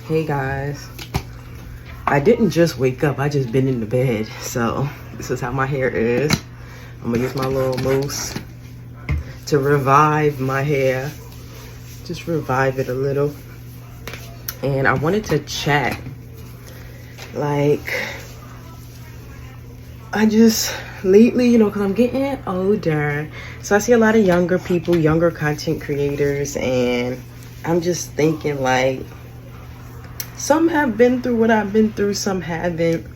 Hey guys, I didn't just wake up, I just been in the bed. So this is how my hair is. I'm gonna use my little mousse to revive my hair, just revive it a little. And I wanted to chat, like, I just lately, because I'm getting older, so I see a lot of younger people, younger content creators, and I'm just thinking, like, some have been through what I've been through, some haven't.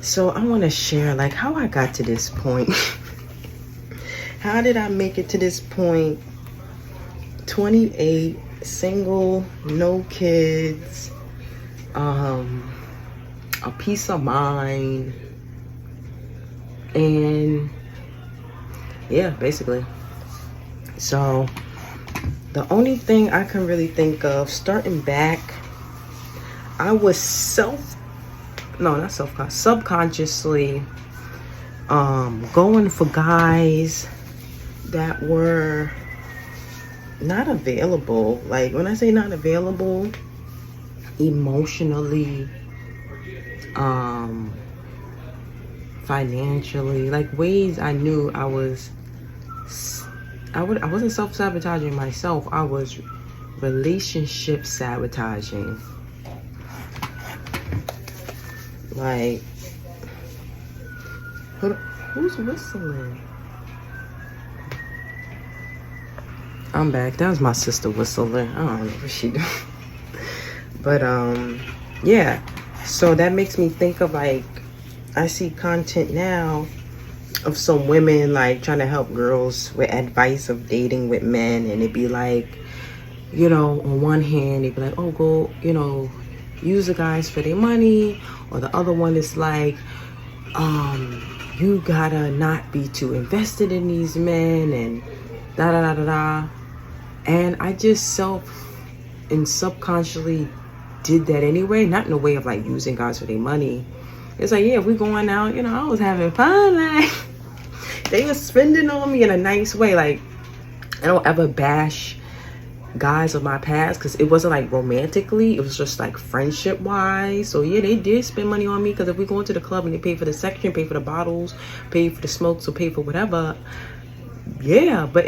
So I want to share, like, how I got to this point. How did I make it to this point? 28, single, no kids, a peace of mind, and yeah, basically. So the only thing I can really think of, starting back, I was subconsciously going for guys that were not available. Like, when I say not available, emotionally, financially, like ways I knew I wasn't self-sabotaging myself, I was relationship sabotaging. Like, who's whistling? I'm back. That was my sister whistling. I don't know what she doing. But yeah. So that makes me think of, like, I see content now of some women, like, trying to help girls with advice of dating with men, and it'd be like, on one hand they'd be like, oh, go, use the guys for their money, or the other one is like, you gotta not be too invested in these men, and da da da da da. And I just subconsciously did that anyway, not in a way of like using guys for their money. It's like, yeah, we going out, I was having fun, like, they were spending on me in a nice way. Like, I don't ever bash guys of my past, because it wasn't like romantically, it was just like friendship wise. So yeah, they did spend money on me, because if we go into the club and they pay for the section, pay for the bottles, pay for the smokes, or pay for whatever, yeah. But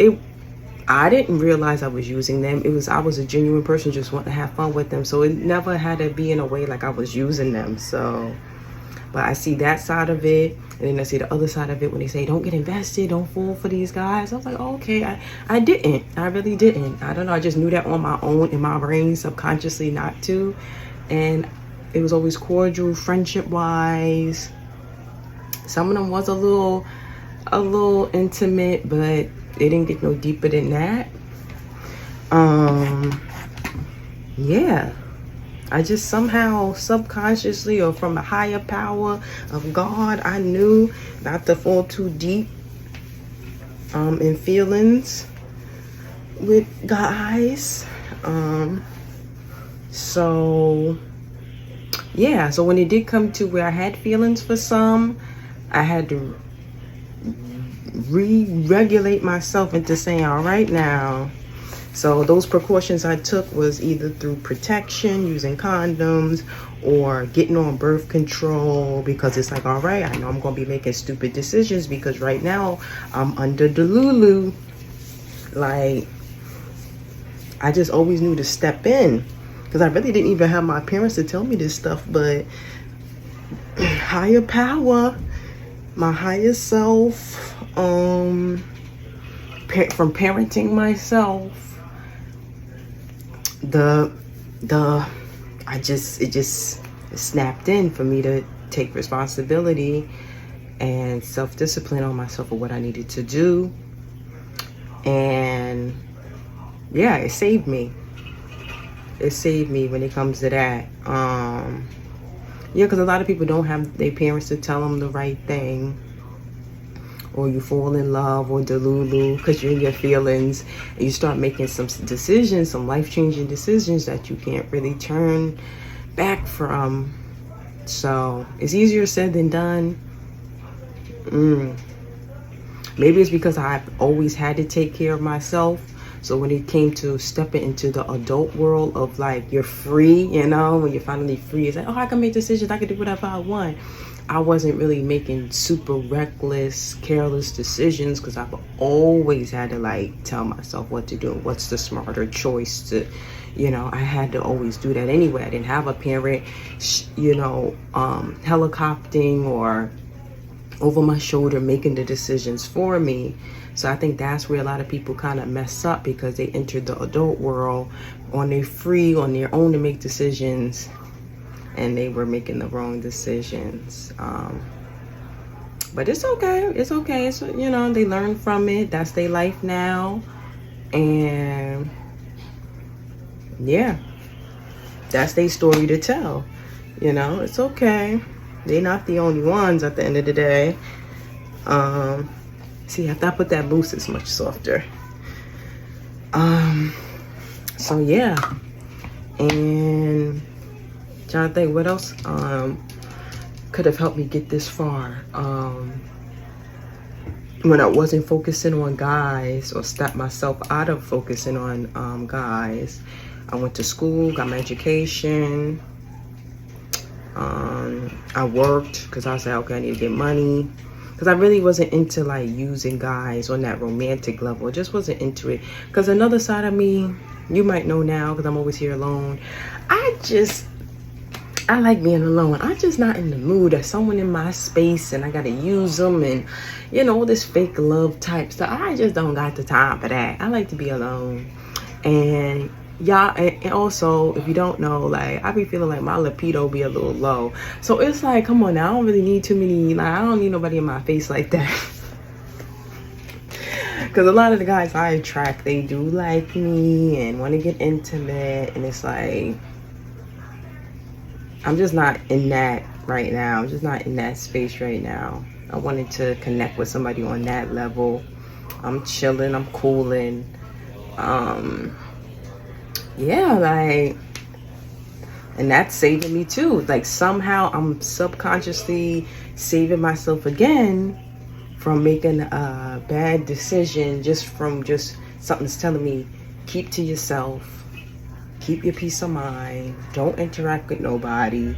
I didn't realize I was using them. I was a genuine person just wanting to have fun with them. So it never had to be in a way like I was using them. So, but I see that side of it, and then I see the other side of it when they say, don't get invested, don't fall for these guys. I was like, oh, okay, I didn't. I really didn't. I don't know. I just knew that on my own, in my brain, subconsciously not to. And it was always cordial, friendship-wise. Some of them was a little intimate, but they didn't get no deeper than that. Yeah. I just somehow subconsciously, or from a higher power of God, I knew not to fall too deep in feelings with guys. So yeah, so when it did come to where I had feelings for some, I had to re-regulate myself into saying, all right now. So those precautions I took was either through protection, using condoms, or getting on birth control, because it's like, all right, I know I'm going to be making stupid decisions, because right now I'm under the Lulu. Like, I just always knew to step in, because I really didn't even have my parents to tell me this stuff, but higher power, my higher self, from parenting myself, it just snapped in for me to take responsibility and self-discipline on myself for what I needed to do. And yeah, it saved me. It saved me when it comes to that. Yeah, because a lot of people don't have their parents to tell them the right thing, or you fall in love or delulu because you're in your feelings, and you start making some decisions, some life-changing decisions that you can't really turn back from. So it's easier said than done. Maybe it's because I've always had to take care of myself, So when it came to stepping into the adult world of like, you're free, you know, when you're finally free, it's like, oh, I can make decisions, I can do whatever I want. I wasn't really making super reckless, careless decisions because I've always had to like tell myself what to do, what's the smarter choice to, you know, I had to always do that anyway. I didn't have a parent, you know, helicoptering or over my shoulder making the decisions for me. So I think that's where a lot of people kind of mess up, because they entered the adult world on their free, on their own to make decisions, and they were making the wrong decisions. But it's okay. It's okay. It's, you know, they learn from it. That's their life now. And yeah, that's their story to tell. You know, it's okay. They're not the only ones at the end of the day. See, I thought I put that mousse, it's much softer. So yeah. And trying to think what else could have helped me get this far. When I wasn't focusing on guys, or stopped myself out of focusing on guys, I went to school, got my education. I worked because I was like, okay, I need to get money. Because I really wasn't into like using guys on that romantic level. I just wasn't into it. Because another side of me, you might know now, because I'm always here alone, I like being alone. I'm just not in the mood. There's someone in my space and I gotta use them, and you know, this fake love type stuff. I just don't got the time for that. I like to be alone. And y'all, and also, if you don't know, like, I be feeling like my libido be a little low. So it's like, come on now, I don't really need too many, like, I don't need nobody in my face like that. Because a lot of the guys I attract, they do like me and want to get intimate, and it's like, I'm just not in that right now. I'm just not in that space right now. I wanted to connect with somebody on that level. I'm chilling, I'm cooling. Yeah, like, and that's saving me too. Like, somehow I'm subconsciously saving myself again from making a bad decision, just something's telling me, keep to yourself, keep your peace of mind, don't interact with nobody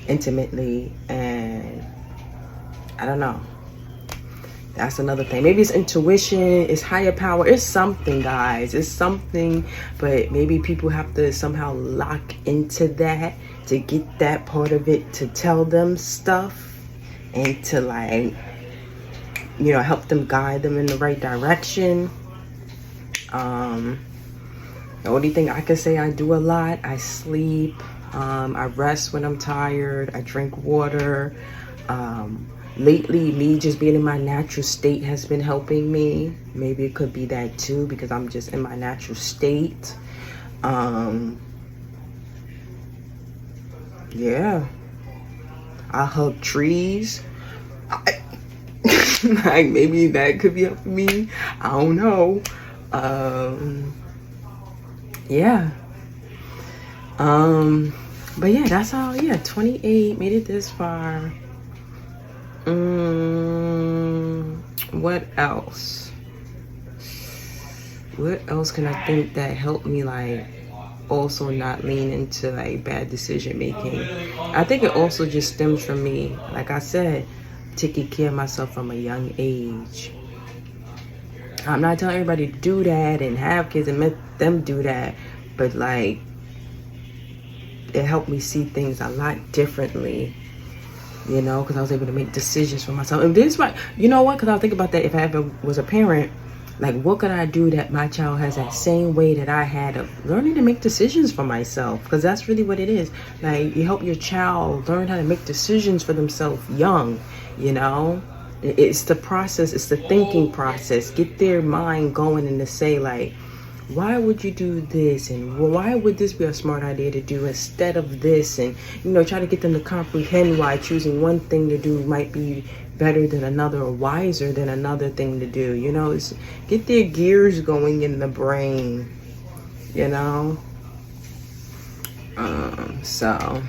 intimately. And I don't know, that's another thing. Maybe it's intuition, it's higher power, it's something, guys, it's something. But maybe people have to somehow lock into that to get that part of it to tell them stuff, and to, like, you know, help them, guide them in the right direction. The only thing I can say I do a lot, I sleep, I rest when I'm tired, I drink water. Lately, me just being in my natural state has been helping me. Maybe it could be that too, because I'm just in my natural state. Yeah, I hug trees. Like, maybe that could be helping me, I don't know. Yeah. But yeah, that's how, yeah, 28, made it this far. What else? What else can I think that helped me, like, also not lean into, like, bad decision making? I think it also just stems from me, like I said, taking care of myself from a young age. I'm not telling everybody to do that and have kids and let them do that, but, like, it helped me see things a lot differently. You know, because I was able to make decisions for myself. And this, right, you know what? Because I was thinking about that. If I ever was a parent, like, what could I do that my child has that same way that I had of learning to make decisions for myself? Because that's really what it is. Like, you help your child learn how to make decisions for themselves young. You know, it's the process. It's the thinking process. Get their mind going, and to say, like, why would you do this, and why would this be a smart idea to do instead of this? And, you know, try to get them to comprehend why choosing one thing to do might be better than another, or wiser than another thing to do. You know, it's get their gears going in the brain, you know. So,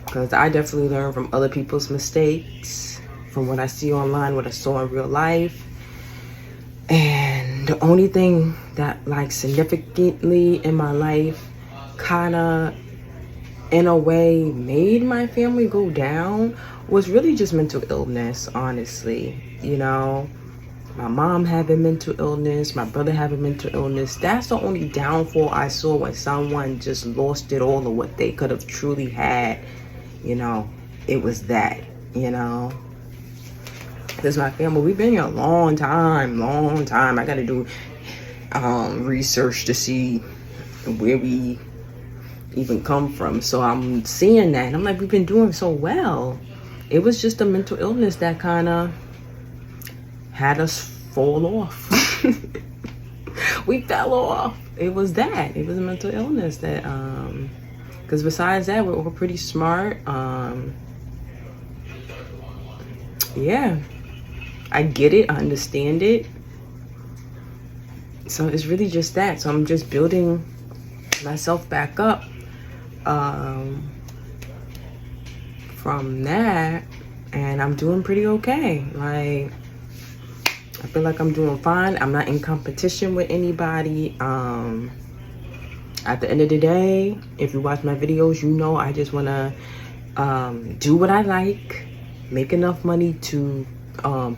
because I definitely learn from other people's mistakes, from what I see online, what I saw in real life. And the only thing that like significantly in my life kind of in a way made my family go down was really just mental illness, honestly. You know, my mom having mental illness, my brother having mental illness. That's the only downfall I saw when someone just lost it all of what they could have truly had. You know, it was that, you know. Because my family, we've been here a long time. I got to do research to see where we even come from. So I'm seeing that and I'm like, we've been doing so well. It was just a mental illness that kind of had us fall off. We fell off. It was that. It was a mental illness that because besides that, we're all pretty smart. Yeah, I get it. I understand it. So it's really just that. So I'm just building myself back up from that, and I'm doing pretty okay. Like, I feel like I'm doing fine. I'm not in competition with anybody. At the end of the day, if you watch my videos, you know I just want to do what I like, make enough money to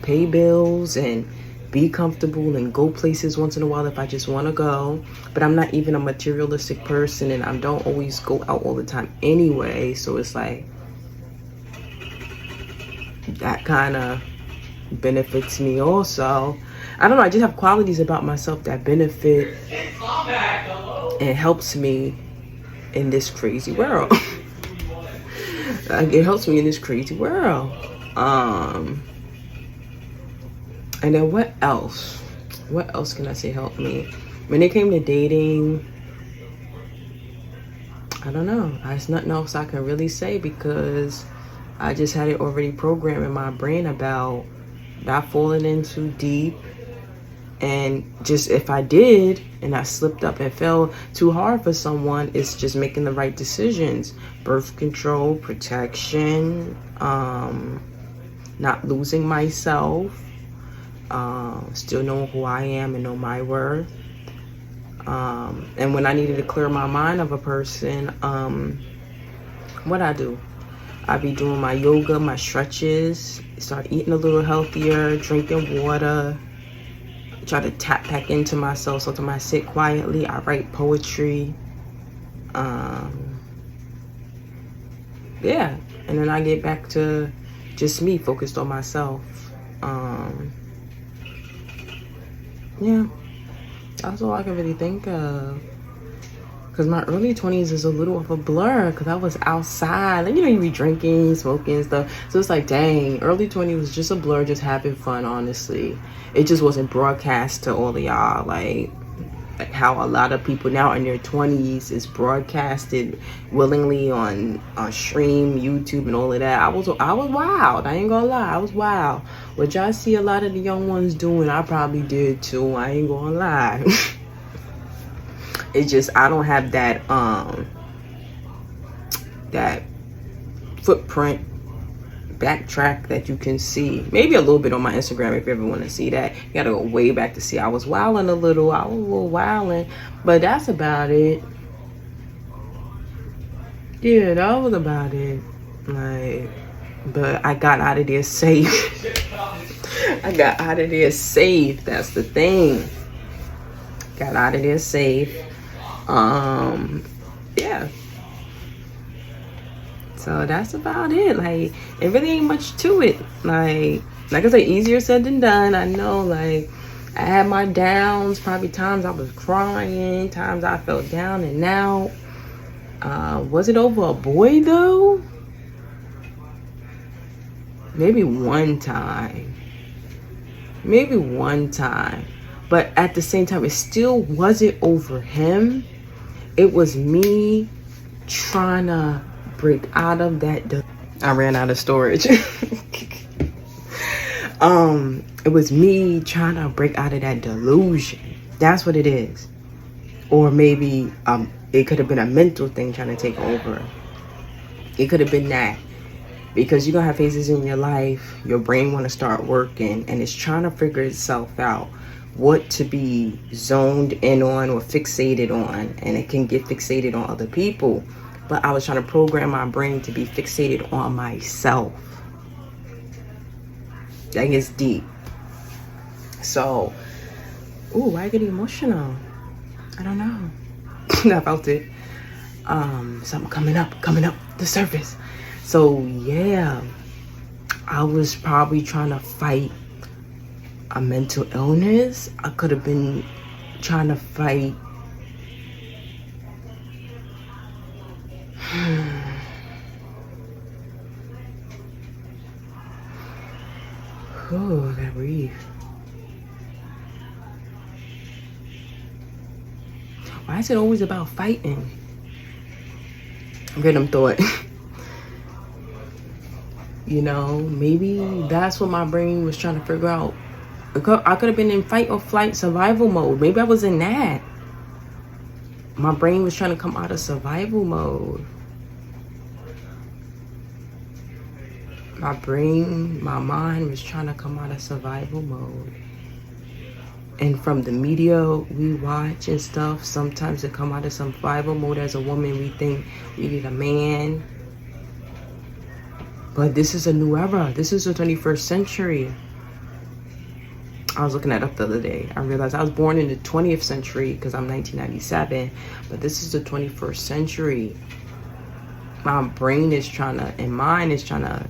pay bills and be comfortable and go places once in a while if I just want to go. But I'm not even a materialistic person, and I don't always go out all the time anyway. So it's like that kind of benefits me also. I don't know, I just have qualities about myself that benefit and helps me in this crazy world. Like, it helps me in this crazy world. And then what else can I say helped me? When it came to dating, I don't know. There's nothing else I can really say because I just had it already programmed in my brain about not falling in too deep. And just if I did and I slipped up and fell too hard for someone, it's just making the right decisions. Birth control, protection, not losing myself, still knowing who I am and know my worth. And when I needed to clear my mind of a person, what I do? I be doing my yoga, my stretches, start eating a little healthier, drinking water, try to tap back into myself. So when I sit quietly, I write poetry. Yeah, and then I get back to just me, focused on myself. Yeah, that's all I can really think of. Because my early 20s is a little of a blur because I was outside. Like, you know, you be drinking, smoking and stuff. So it's like, dang, early 20s was just a blur, just having fun, honestly. It just wasn't broadcast to all of y'all. Like how a lot of people now in their 20s is broadcasted willingly on stream, YouTube and all of that. I was wild. I ain't gonna lie. I was wild. What y'all see a lot of the young ones doing, I probably did too. I ain't gonna lie. It's just I don't have that that footprint backtrack that you can see. Maybe a little bit on my Instagram if you ever want to see that. You gotta go way back to see. I was wilding a little. I was a little wilding, but that's about it. Yeah, that was about it. Like, but I got out of there safe. I got out of there safe. That's the thing. Got out of there safe. Yeah, so that's about it. Like, it really ain't much to it. Like I said, easier said than done. I know, like, I had my downs, probably times I was crying, times I felt down and out. Was it over a boy though? Maybe one time, but at the same time, it still wasn't over him. It was me trying to break out of that. I ran out of storage. It was me trying to break out of that delusion. That's what it is. Or maybe it could have been a mental thing trying to take over. It could have been that. Because you're going to have phases in your life, your brain want to start working, and it's trying to figure itself out. what to be zoned in on or fixated on, and it can get fixated on other people. But I was trying to program my brain to be fixated on myself. That gets deep. So, ooh, why I get emotional? I don't know. I felt it. Something coming up the surface. So yeah, I was probably trying to fight a mental illness. I could have been trying to fight oh, I gotta breathe. Why is it always about fighting? Random thought. You know, maybe that's what my brain was trying to figure out. I could have been in fight or flight survival mode. Maybe I was in that. My brain was trying to come out of survival mode. My brain, my mind was trying to come out of survival mode. And from the media we watch and stuff, sometimes it come out of survival mode. As a woman, we think we need a man. But this is a new era. This is the 21st century. I was looking that up the other day. I realized I was born in the 20th century because I'm 1997. But this is the 21st century. My brain is trying to, and mine is trying to,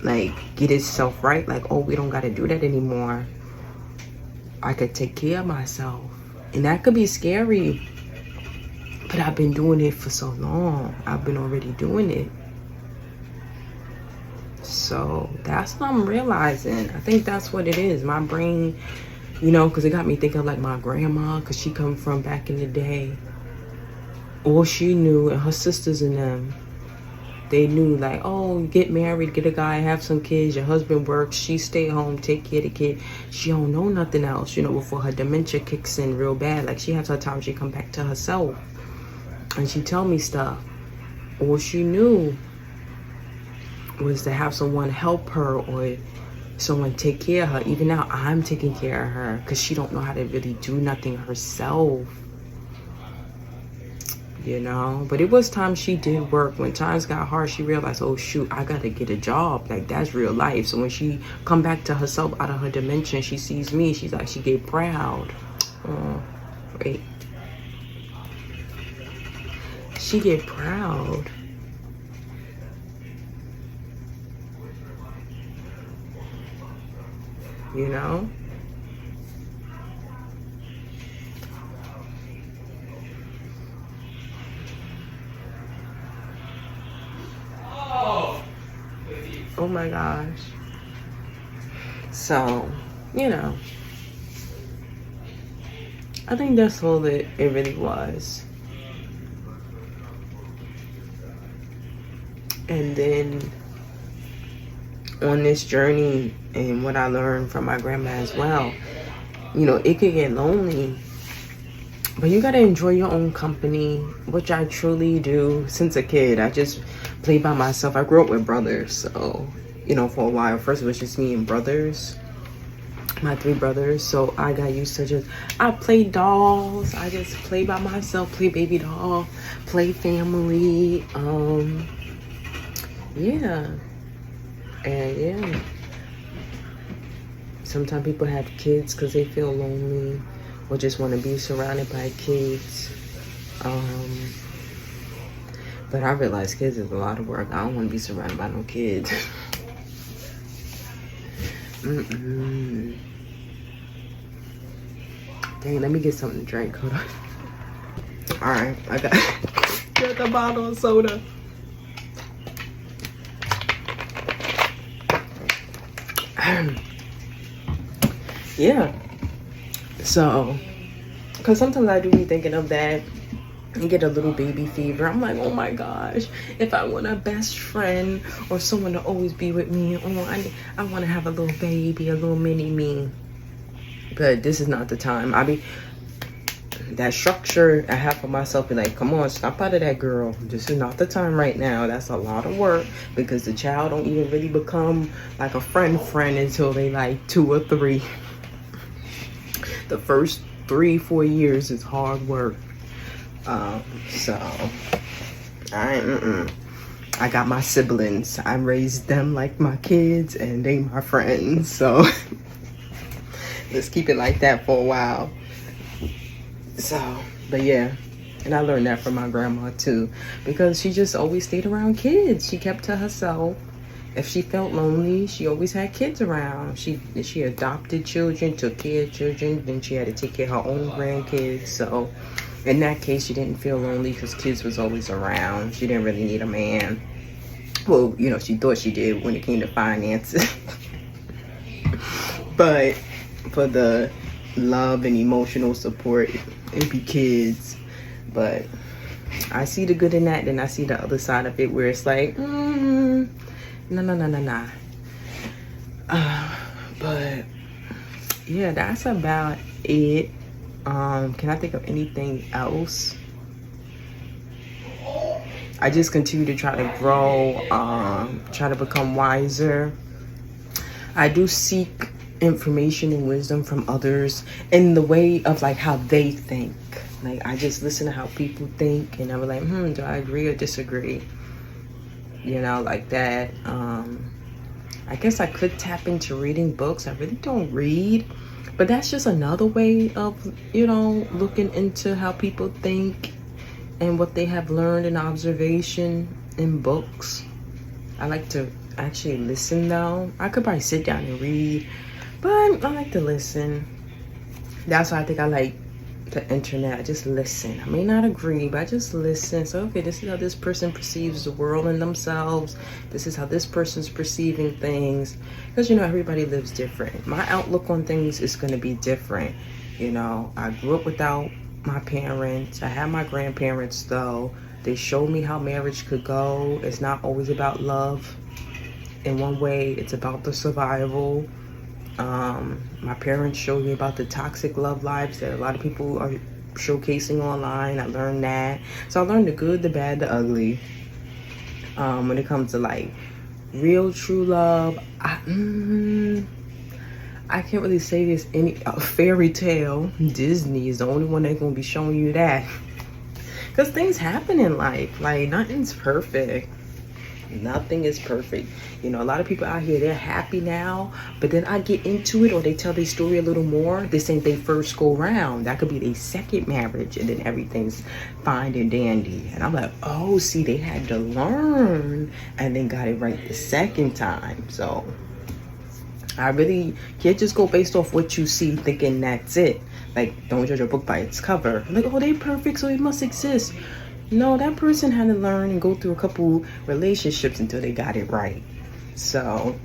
like, get itself right. Like, oh, we don't got to do that anymore. I could take care of myself. And that could be scary. But I've been doing it for so long. I've been already doing it. So that's what I'm realizing. I think that's what it is. My brain, you know, because it got me thinking like my grandma, because she come from back in the day. All she knew, and her sisters and them, they knew like, oh, get married, get a guy, have some kids, your husband works, she stay home, take care of the kid. She don't know nothing else, you know, before her dementia kicks in real bad. Like, she has her time, she come back to herself. And she tell me stuff. All she knew was to have someone help her or someone take care of her. Even now, I'm taking care of her because she don't know how to really do nothing herself. You know, but it was time she did work. When times got hard, she realized, oh shoot, I gotta get a job. Like, that's real life. So when she come back to herself out of her dimension, she sees me, she's like, she get proud. Oh, wait. She get proud. You know? Oh my gosh. So, you know, I think that's all that it really was. And then on this journey and what I learned from my grandma as well, you know, it could get lonely, but you gotta enjoy your own company, which I truly do. Since a kid, I just played by myself. I grew up with brothers, so, you know, for a while, first it was just me and brothers, my 3 brothers. So I got used to just, I played dolls. I just play by myself, play baby doll, play family. Yeah. And yeah, sometimes people have kids because they feel lonely or just want to be surrounded by kids. But I realize kids is a lot of work. I don't want to be surrounded by no kids. Dang, let me get something to drink. Hold on. All right, I got the bottle of soda. Yeah. So, because sometimes I do be thinking of that and get a little baby fever. I'm like, oh my gosh, if I want a best friend or someone to always be with me, oh, I want to have a little baby, a little mini me. But this is not the time. That structure I have for myself, be like, come on, snap out of that, girl. This is not the time right now. That's a lot of work, because the child don't even really become like a friend until they like 2 or 3. The first 3-4 years is hard work. So I got my siblings. I raised them like my kids and they my friends. So let's keep it like that for a while. So, but yeah. And I learned that from my grandma too, because she just always stayed around kids. She kept to herself. If she felt lonely, she always had kids around. She adopted children, took care of children, then she had to take care of her own grandkids. So in that case, she didn't feel lonely because kids was always around. She didn't really need a man. Well, you know, she thought she did when it came to finances. But for the love and emotional support, it'd be kids. But I see the good in that, then I see the other side of it where it's like, no. But yeah, that's about it. Can I think of anything else? I just continue to try to grow, try to become wiser. I do seek information and wisdom from others in the way of like how they think. Like I just listen to how people think and I'm like, do I agree or disagree? You know, like that. I guess I could tap into reading books. I really don't read, but that's just another way of, you know, looking into how people think and what they have learned in observation in books. I like to actually listen though. I could probably sit down and read, but I like to listen. That's why I think I like the internet. I just listen. I may not agree, but I just listen. So okay, this is how this person perceives the world and themselves. This is how this person's perceiving things, because you know everybody lives different. My outlook on things is going to be different. You know, I grew up without my parents. I had my grandparents though. They showed me how marriage could go. It's not always about love. In one way, it's about the survival. My parents showed me about the toxic love lives that a lot of people are showcasing online. I learned that. So I learned the good, the bad, the ugly. When it comes to like real true love, I can't really say there's any fairy tale. Disney is the only one that's gonna be showing you that. Because things happen in life. Like nothing's perfect. Nothing is perfect. You know, a lot of people out here, they're happy now, but then I get into it or they tell their story a little more. This ain't their first go round. That could be their second marriage and then everything's fine and dandy. And I'm like, oh, see, they had to learn and then got it right the second time. So I really can't just go based off what you see thinking that's it. Like, don't judge a book by its cover. Like, oh, they perfect, so it must exist. No, that person had to learn and go through a couple relationships until they got it right. So,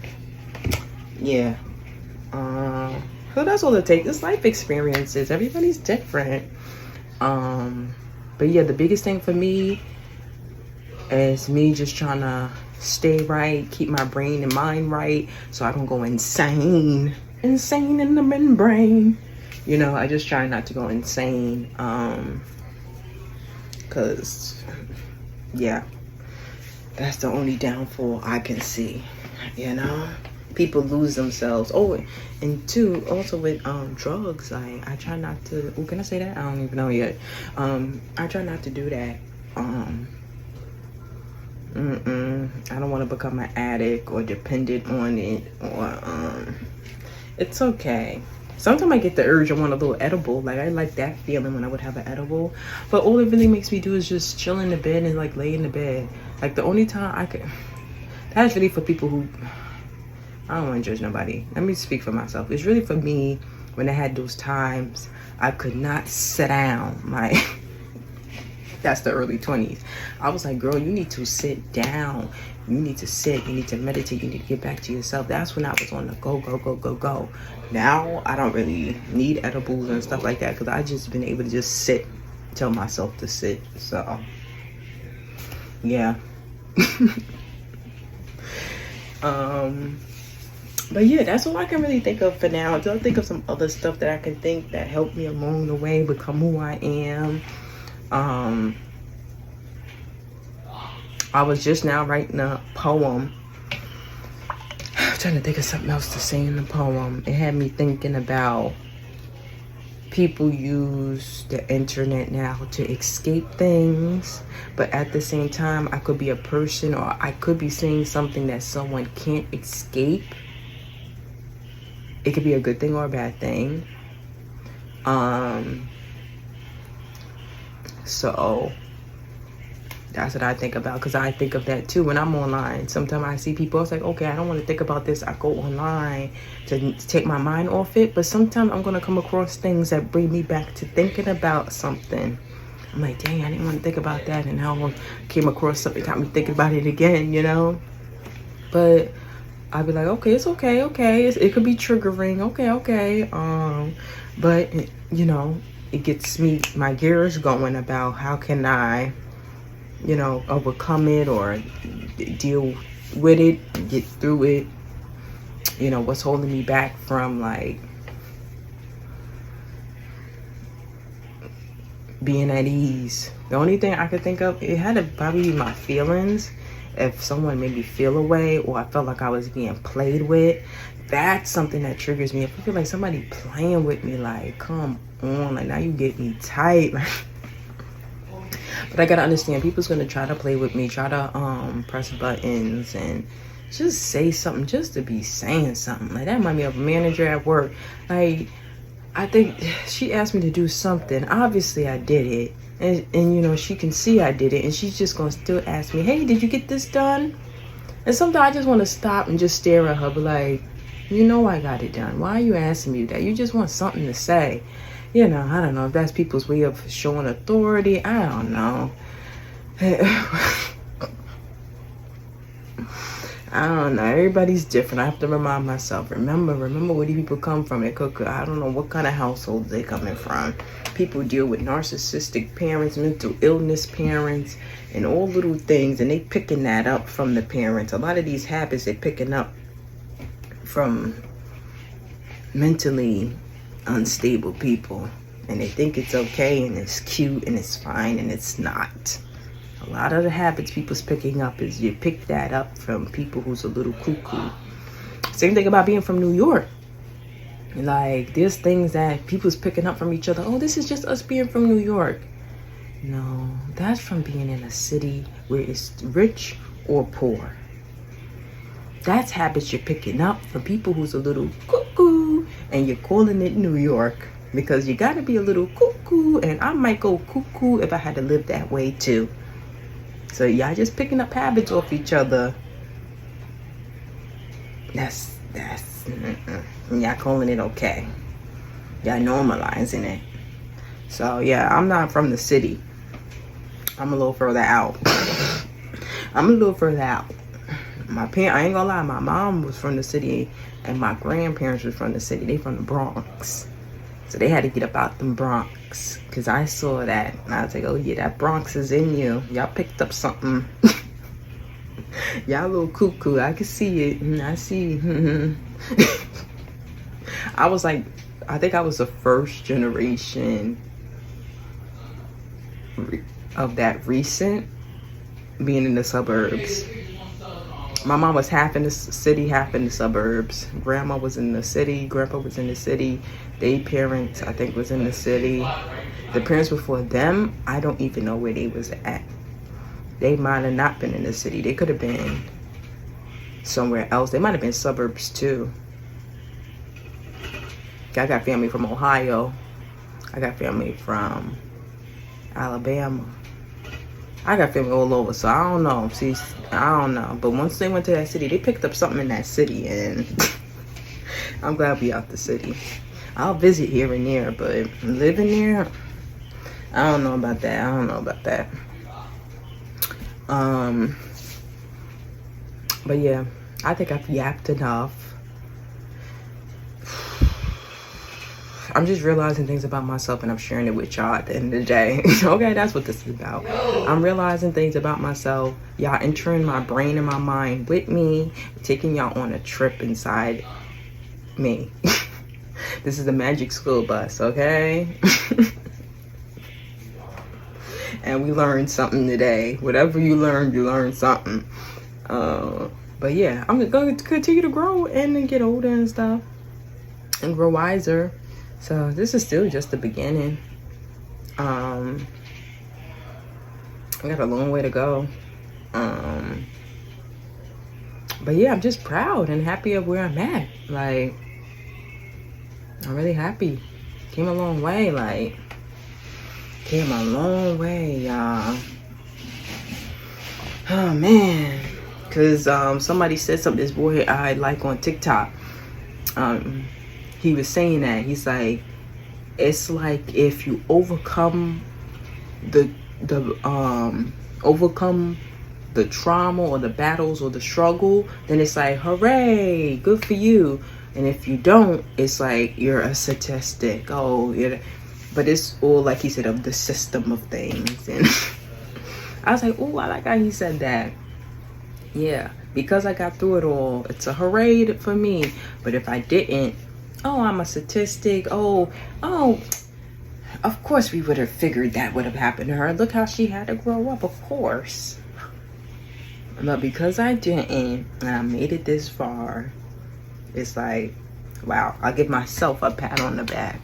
yeah. So that's all it takes. It's life experiences. Everybody's different. But yeah, the biggest thing for me is me just trying to stay right, keep my brain and mind right, so I don't go insane. Insane in the membrane. You know, I just try not to go insane. Cause yeah, that's the only downfall I can see. You know, people lose themselves. Oh, and two, also with drugs, I try not to. Oh, can I say that? I don't even know yet. I try not to do that. I don't want to become an addict or dependent on it, or it's okay. Sometimes I get the urge, I want a little edible. Like, I like that feeling when I would have an edible. But all it really makes me do is just chill in the bed and, like, lay in the bed. Like, the only time I could... That's really for people who... I don't want to judge nobody. Let me speak for myself. It's really for me when I had those times I could not sit down. Like, that's the early 20s. I was like, girl, you need to sit down. You need to sit. You need to meditate. You need to get back to yourself. That's when I was on the go, go, go, go, go. Now, I don't really need edibles and stuff like that because I just been able to just sit, tell myself to sit. So, yeah. But yeah, that's all I can really think of for now. Until I think of some other stuff that I can think that helped me along the way become who I am. I was just now writing a poem. I'm trying to think of something else to say in the poem. It had me thinking about people use the internet now to escape things, but at the same time, I could be a person, or I could be saying something that someone can't escape. It could be a good thing or a bad thing. So that's what I think about, because I think of that too when I'm online. Sometimes I see people, it's like, okay, I don't want to think about this. I go online to take my mind off it, but sometimes I'm going to come across things that bring me back to thinking about something. I'm like, dang, I didn't want to think about that, and now I came across something, got me thinking about it again, you know? But I'd be like, okay, it's okay, it could be triggering, okay. But, you know, it gets my gears going about how can I, you know, overcome it or deal with it, get through it. You know, what's holding me back from, like, being at ease. The only thing I could think of, it had to probably be my feelings. If someone made me feel away, or I felt like I was being played with, that's something that triggers me. If I feel like somebody playing with me, like, come on, like, now you get me tight. But I gotta understand, people's gonna try to play with me, try to press buttons and just say something just to be saying something. Like, that remind me of a manager at work. Like, I think she asked me to do something. Obviously, I did it. And you know, she can see I did it. And she's just gonna still ask me, hey, did you get this done? And sometimes I just want to stop and just stare at her, but like, you know I got it done. Why are you asking me that? You just want something to say. You know, I don't know if that's people's way of showing authority. I don't know. I don't know. Everybody's different. I have to remind myself. Remember where these people come from. I don't know what kind of households they coming from. People deal with narcissistic parents, mental illness parents, and all little things, and they picking that up from the parents. A lot of these habits they're picking up from mentally unstable people, and they think it's okay and it's cute and it's fine, and it's not. A lot of the habits people's picking up is you pick that up from people who's a little cuckoo. Same thing about being from New York. Like, there's things that people's picking up from each other. Oh, this is just us being from New York. No, that's from being in a city where it's rich or poor. That's habits you're picking up from people who's a little cuckoo, and you're calling it New York because you got to be a little cuckoo, and I might go cuckoo if I had to live that way too. So y'all just picking up habits off each other. That's y'all calling it okay. Y'all normalizing it. So yeah, I'm not from the city. I'm a little further out. I ain't gonna lie, my mom was from the city and my grandparents was from the city. They from the Bronx. So they had to get up out the Bronx, because I saw that and I was like, oh yeah, that Bronx is in you. Y'all picked up something. Y'all a little cuckoo. I can see it. I see. I was like, I think I was the first generation of that recent being in the suburbs. My mom was half in the city, half in the suburbs. Grandma was in the city, grandpa was in the city. They parents, I think, was in the city. The parents before them, I don't even know where they was at. They might have not been in the city. They could have been somewhere else. They might have been suburbs too. I got family from Ohio. I got family from Alabama. I got family all over, so I don't know. See, I don't know. But once they went to that city, they picked up something in that city, and I'm glad we out the city. I'll visit here and there, but living there, I don't know about that. But yeah, I think I've yapped enough. I'm just realizing things about myself, and I'm sharing it with y'all at the end of the day. Okay, that's what this is about. I'm realizing things about myself. Y'all entering my brain and my mind with me, taking y'all on a trip inside me. This is the magic school bus, okay? And we learned something today. Whatever you learned something. But yeah, I'm going to continue to grow and get older and stuff, and grow wiser. So this is still just the beginning. I got a long way to go. But yeah, I'm just proud and happy of where I'm at. Like, I'm really happy. Came a long way. Like, came a long way, y'all. Oh man. Cause somebody said something, this boy I like on TikTok. He was saying that. He's like, it's like if you overcome the trauma or the battles or the struggle, then it's like, hooray, good for you. And if you don't, it's like you're a statistic. Oh, yeah. But it's all, like he said, of the system of things. And I was like, oh, I like how he said that. Yeah, because I got through it all, it's a hooray for me. But if I didn't, oh, I'm a statistic. Oh, of course we would have figured that would have happened to her. Look how she had to grow up, of course. But because I didn't, and I made it this far, it's like, wow, I'll give myself a pat on the back.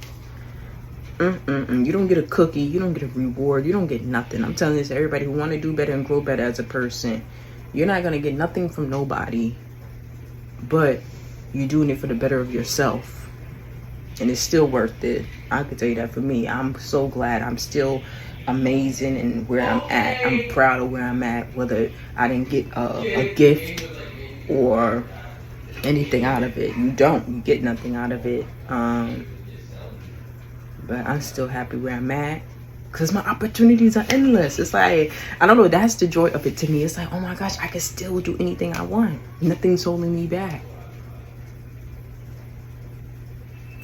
You don't get a cookie, you don't get a reward, you don't get nothing. I'm telling this to everybody who want to do better and grow better as a person. You're not going to get nothing from nobody, but you're doing it for the better of yourself. And it's still worth it. I can tell you that for me. I'm so glad I'm still amazing and where I'm at. I'm proud of where I'm at, whether I didn't get a gift or anything out of it. You get nothing out of it. But I'm still happy where I'm at because my opportunities are endless. It's like, I don't know, that's the joy of it to me. It's like, oh my gosh, I can still do anything I want. Nothing's holding me back.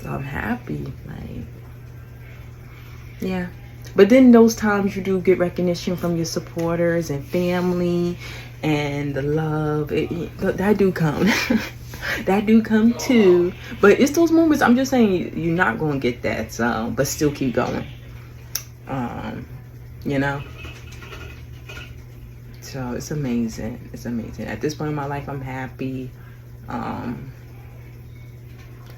So I'm happy. Like, yeah. But then those times you do get recognition from your supporters and family and the love, that do come. That do come too. But it's those moments, I'm just saying, you're not going to get that. So, but still keep going. You know? So it's amazing. It's amazing. At this point in my life, I'm happy. I'm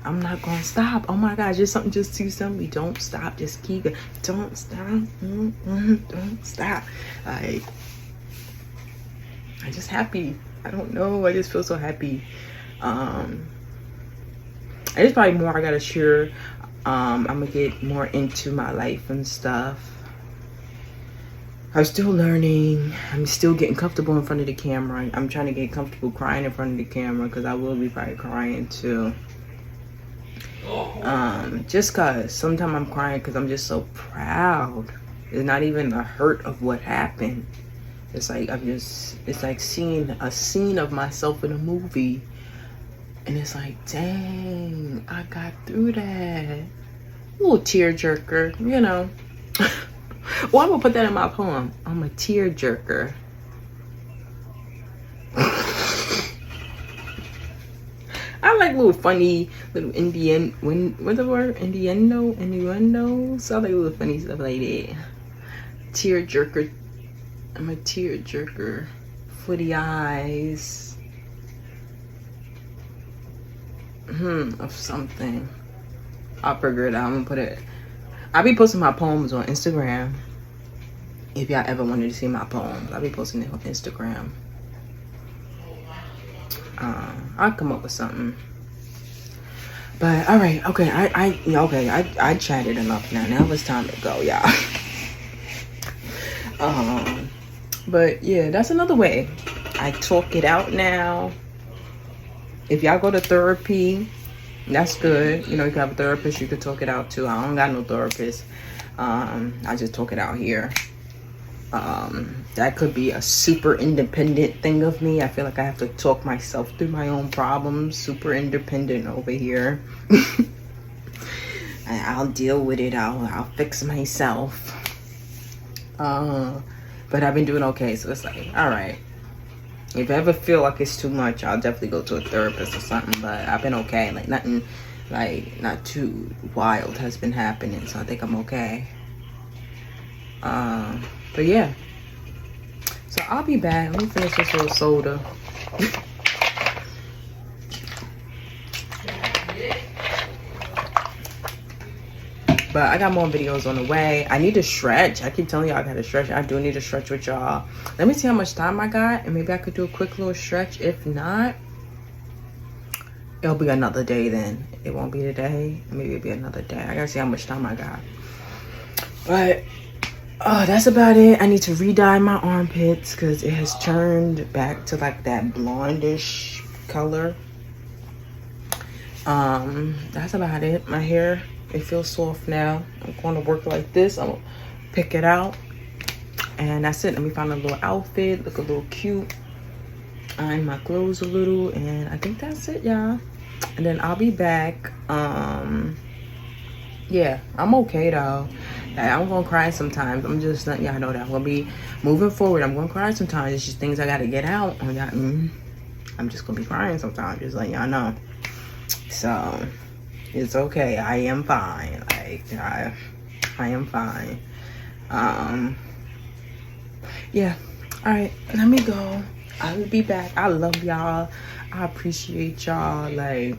not gonna stop. Oh my gosh, just something just too simple. Don't stop. Just keep it. Don't stop. Don't stop. Like, I'm just happy. I don't know. I just feel so happy. There's probably more I gotta share. I'm gonna get more into my life and stuff. I'm still learning. I'm still getting comfortable in front of the camera. I'm trying to get comfortable crying in front of the camera because I will be probably crying too. Just cause sometimes I'm crying because I'm just so proud. It's not even the hurt of what happened. It's like it's like seeing a scene of myself in a movie. And it's like, dang, I got through that. A little tearjerker, you know. Well, I'm gonna put that in my poem. I'm a tearjerker. I like little funny, little what's the word? Innuendos. I like little funny stuff like that. Tearjerker. I'm a tearjerker. For the eyes. Of something. I'll figure it out. I'm gonna put it. I'll be posting my poems on Instagram. If y'all ever wanted to see my poems, I'll be posting it on Instagram. I'll come up with something. But all right, okay. I chatted enough now. Now it's time to go, y'all. But yeah, that's another way. I talk it out now. If y'all go to therapy, that's good. You know, you can have a therapist you can talk it out to. I don't got no therapist. I just talk it out here. That could be a super independent thing of me. I feel like I have to talk myself through my own problems. Super independent over here. I'll deal with it. I'll fix myself. But I've been doing okay. So it's like, all right. If I ever feel like it's too much, I'll definitely go to a therapist or something. But I've been okay. Like nothing, like not too wild has been happening. So I think I'm okay. But yeah. So I'll be back. Let me finish this little soda. But I got more videos on the way. I need to stretch. I keep telling y'all I gotta stretch. I do need to stretch with y'all. Let me see how much time I got, and maybe I could do a quick little stretch. If not, it'll be another day then. It won't be today. Maybe it'll be another day. I gotta see how much time I got. But that's about it. I need to re-dye my armpits because it has turned back to like that blondish color. That's about it. My hair, it feels soft now. I'm going to work like this. I'm gonna pick it out, and that's it. Let me find a little outfit, look a little cute, iron my clothes a little, and I think that's it, y'all. And then I'll be back. Yeah, I'm okay though. Like, I'm gonna cry sometimes. I'm just letting y'all know that I'm gonna be moving forward. I'm gonna cry sometimes. It's just things I gotta get out. I'm just gonna be crying sometimes, just letting y'all know. So it's okay. I am fine. Like I am fine. Yeah. All right, let me go. I will be back. I love y'all. I appreciate y'all. Like,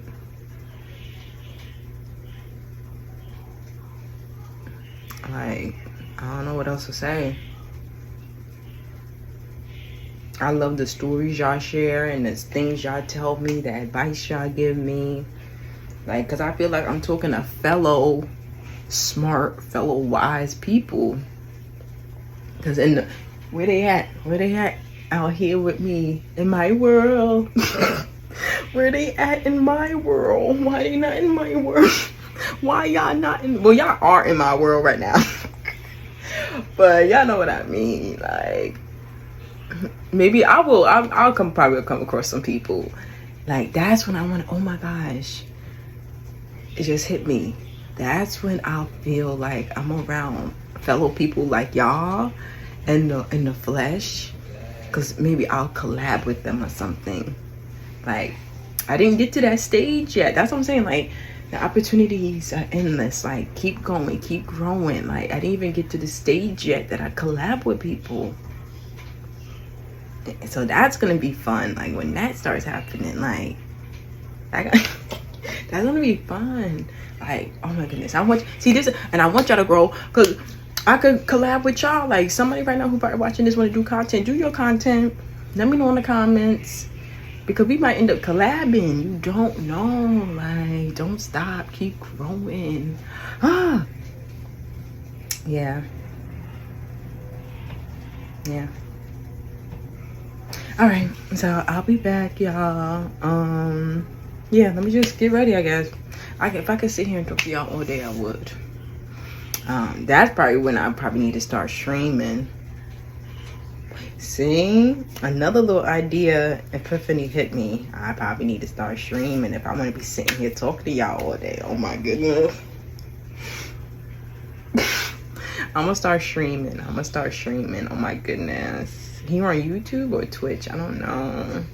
I don't know what else to say. I love the stories y'all share and the things y'all tell me, the advice y'all give me. Like, cause I feel like I'm talking to fellow smart, fellow wise people. Cause where they at out here with me in my world? Where they at in my world? Why they not in my world? Why y'all not in? Well, y'all are in my world right now. But y'all know what I mean. Like, maybe I'll probably come across some people. Like, that's when I want to, oh my gosh, it just hit me. That's when I'll feel like I'm around fellow people like y'all in the flesh. Cause maybe I'll collab with them or something. Like, I didn't get to that stage yet. That's what I'm saying. Like, the opportunities are endless. Like, keep going, keep growing. Like, I didn't even get to the stage yet that I collab with people. So that's gonna be fun. Like, when that starts happening, like, that's gonna be fun. Like, oh my goodness, I want this, and I want y'all to grow, because I could collab with y'all. Like, somebody right now who probably watching this want to do content, do your content. Let me know in the comments, because we might end up collabing. You don't know. Like, don't stop, keep growing. Yeah. All right, so I'll be back, y'all. Yeah, let me just get ready, I guess. If I could sit here and talk to y'all all day, I would. That's probably when I probably need to start streaming. See, another little idea, epiphany hit me. I probably need to start streaming if I want to be sitting here talking to y'all all day. Oh my goodness. I'm gonna start streaming. Oh my goodness. Here on YouTube or Twitch, I don't know.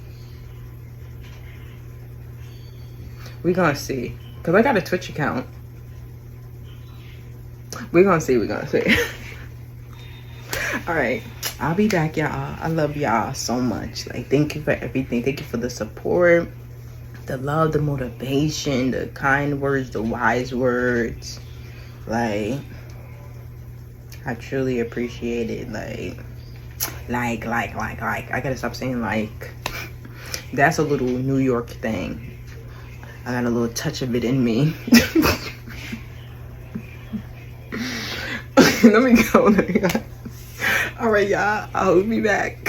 We're gonna see, because I got a Twitch account. We're gonna see. All right, I'll be back, y'all. I love y'all so much. Like, thank you for everything. Thank you for the support, the love, the motivation, the kind words, the wise words. Like, I truly appreciate it. Like, I gotta stop saying like. That's a little New York thing. I got a little touch of it in me. Let me go. All right, y'all. I'll be back.